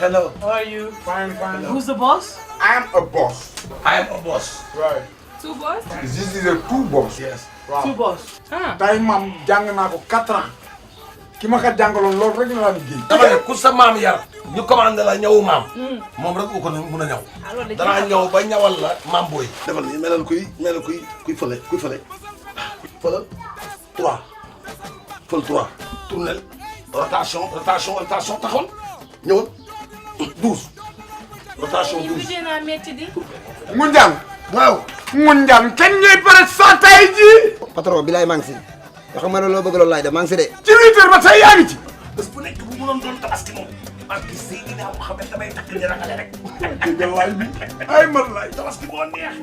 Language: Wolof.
Hello. How are you? Fine. Who's the boss? I am a boss. I am a boss. Right. Two boss? This is a two boss. Yes. Two boss. Tay maam jàng naa ko 4 ans. Ki ma ko jàngaloon loolu rek la liggéey. dama ne ku sa maam yar ñu commandé la ñëwu maam. moom rek ko mun a ñëw. danaa ñëw ba ñawal la maam booy. defal nii melal kuy fële fëlal 3 fël 3 tournel rotation taxawal ñëwal 12 rotation 12. mujjee naa metti di. Ngunjaan. waaw. Ngunjaan kañ ngay pare saa tay ji. patron bi laay maa ngi si yoo xam nga ne loo bëgg loolu laay def maa ngi si de. ci 8 heures ba tey yaa ngi ci. bés bu nekk bu mu doon tabaski moom. parce que Seydina Mouhamed damay takk di rangale rek. dégg nga laay bi ay man laay. tabaski boo neex.